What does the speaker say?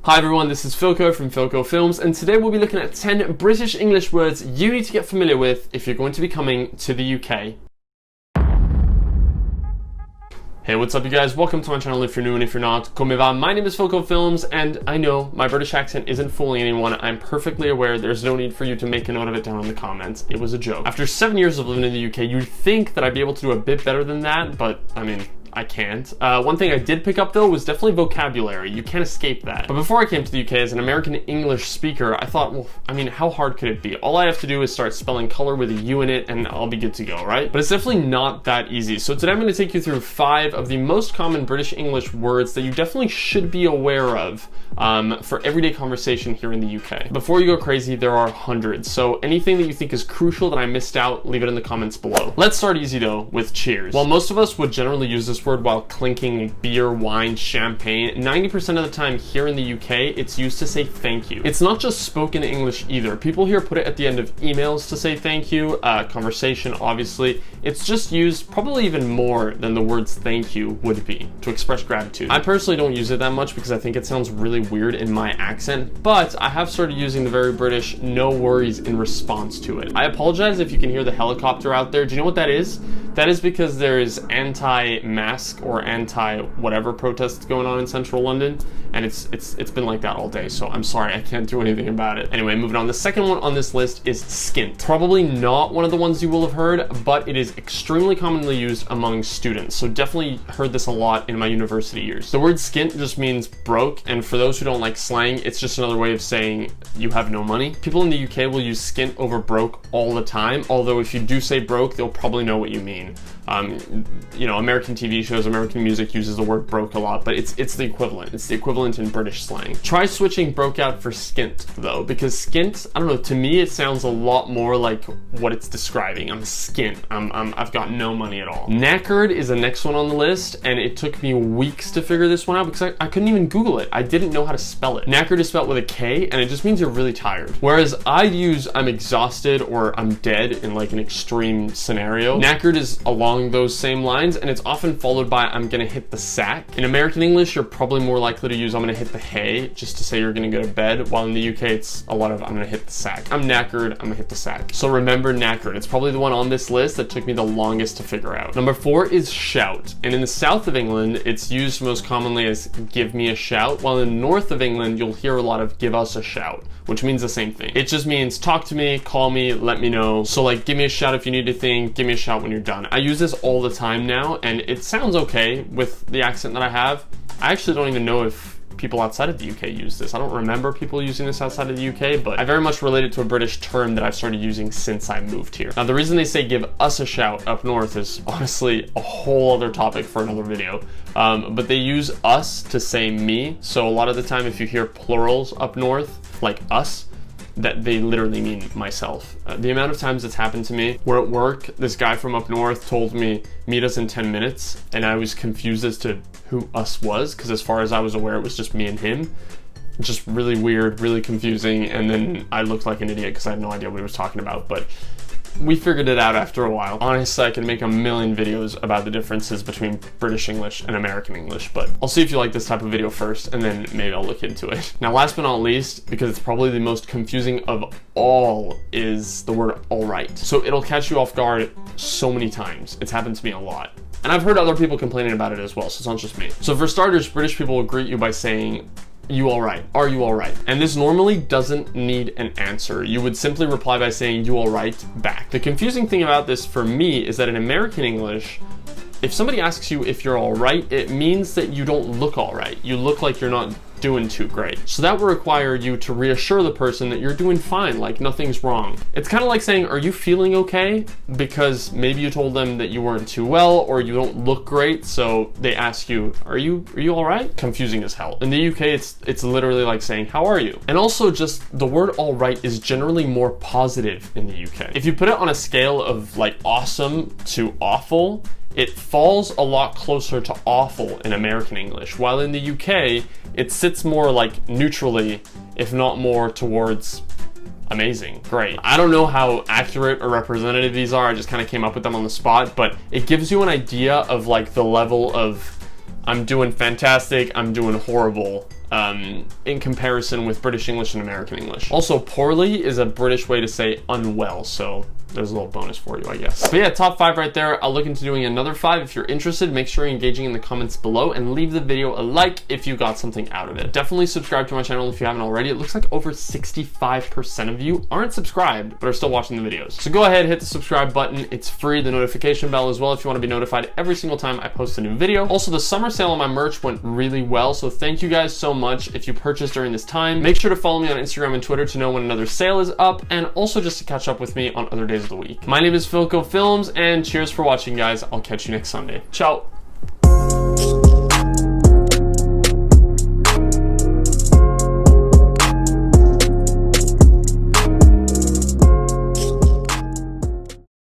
Hi everyone, this is Philco from Philco Films, and today we'll be looking at 10 British English words you need to get familiar with if you're going to be coming to the UK. Hey, what's up you guys? Welcome to my channel if you're new and if you're not. Come va? My name is Philco Films, and I know my British accent isn't fooling anyone. I'm perfectly aware there's no need for you to make a note of it down in the comments. It was a joke. After 7 years of living in the UK, you'd think that I'd be able to do a bit better than that, but I mean, I can't. One thing I did pick up though was definitely vocabulary. You can't escape that. But before I came to the UK as an American English speaker, I thought, well, I mean, how hard could it be? All I have to do is start spelling color with a U in it and I'll be good to go, right? But it's definitely not that easy. So today I'm going to take you through 5 of the most common British English words that you definitely should be aware of for everyday conversation here in the UK. Before you go crazy, there are hundreds. So anything that you think is crucial that I missed out, leave it in the comments below. Let's start easy though with cheers. While most of us would generally use this word while clinking beer, wine, champagne, 90% of the time here in the UK, it's used to say thank you. It's not just spoken English either. People here put it at the end of emails to say thank you, conversation obviously. It's just used probably even more than the words thank you would be to express gratitude. I personally don't use it that much because I think it sounds really weird in my accent, but I have started using the very British no worries in response to it. I apologize if you can hear the helicopter out there. Do you know what that is? That is because there is anti-mask or anti-whatever protests going on in central London, and it's been like that all day, so I'm sorry, I can't do anything about it. Anyway, moving on. The second one on this list is skint. Probably not one of the ones you will have heard, but it is extremely commonly used among students, so definitely heard this a lot in my university years. The word skint just means broke, and for those who don't like slang, it's just another way of saying you have no money. People in the UK will use skint over broke all the time, although if you do say broke, they'll probably know what you mean. You know, American TV shows, American music uses the word broke a lot, but it's the equivalent. It's the equivalent in British slang. Try switching broke out for skint though, because skint, I don't know, to me it sounds a lot more like what it's describing. I'm skint. I've got no money at all. Neckard is the next one on the list, and it took me weeks to figure this one out because I couldn't even Google it. I didn't know how to spell it. Neckard is spelled with a K, and it just means you're really tired. Whereas I'd use I'm exhausted or I'm dead in like an extreme scenario. Neckard is along those same lines, and it's often followed by I'm gonna hit the sack. In American English, you're probably more likely to use I'm gonna hit the hay just to say you're gonna go to bed, while in the UK it's a lot of I'm gonna hit the sack. I'm knackered, I'm gonna hit the sack. So remember Neckard. It's probably the one on this list that took me the longest to figure out. Number 4 is shout, and in the south of England it's used most commonly as give me a shout, while in the north of England you'll hear a lot of give us a shout, which means the same thing. It just means talk to me, call me, let me know. So like give me a shout if you need a thing, give me a shout when you're done. I use this all the time now, and it sounds okay with the accent that I have. I actually don't even know if people outside of the UK use this. I don't remember people using this outside of the UK, but I very much relate it to a British term that I've started using since I moved here. Now, the reason they say give us a shout up north is honestly a whole other topic for another video. But they use us to say me. So a lot of the time, if you hear plurals up north, like us, that they literally mean myself. The amount of times it's happened to me where at work, this guy from up north told me, meet us in 10 minutes, and I was confused as to who us was, because as far as I was aware, it was just me and him. Just really weird, really confusing, and then I looked like an idiot because I had no idea what he was talking about, but we figured it out after a while. Honestly, I can make a million videos about the differences between British English and American English, but I'll see if you like this type of video first, and then maybe I'll look into it. Now, last but not least, because it's probably the most confusing of all, is the word alright. So it'll catch you off guard so many times. It's happened to me a lot. And I've heard other people complaining about it as well, so it's not just me. So for starters, British people will greet you by saying, you alright? Are you alright? And this normally doesn't need an answer. You would simply reply by saying you alright back. The confusing thing about this for me is that in American English, if somebody asks you if you're alright, it means that you don't look alright. You look like you're not doing too great. So that will require you to reassure the person that you're doing fine, like nothing's wrong. It's kind of like saying, are you feeling okay? Because maybe you told them that you weren't too well or you don't look great, so they ask you, are you all right? Confusing as hell. In the UK, it's literally like saying, how are you? And also just the word all right is generally more positive in the UK. If you put it on a scale of like awesome to awful, it falls a lot closer to awful in American English, while in the UK, it sits more like neutrally, if not more towards amazing, great. I don't know how accurate or representative these are, I just kind of came up with them on the spot, but it gives you an idea of like the level of I'm doing fantastic, I'm doing horrible, in comparison with British English and American English. Also, poorly is a British way to say unwell, so there's a little bonus for you, I guess. But yeah, top 5 right there. I'll look into doing another 5 if you're interested. Make sure you're engaging in the comments below and leave the video a like if you got something out of it. Definitely subscribe to my channel if you haven't already. It looks like over 65% of you aren't subscribed but are still watching the videos. So go ahead, hit the subscribe button. It's free. The notification bell as well if you want to be notified every single time I post a new video. Also, the summer sale on my merch went really well, so thank you guys so much if you purchased during this time. Make sure to follow me on Instagram and Twitter to know when another sale is up, and also just to catch up with me on other days of the week. My name is Philco Films, and cheers for watching, guys. I'll catch you next Sunday. Ciao.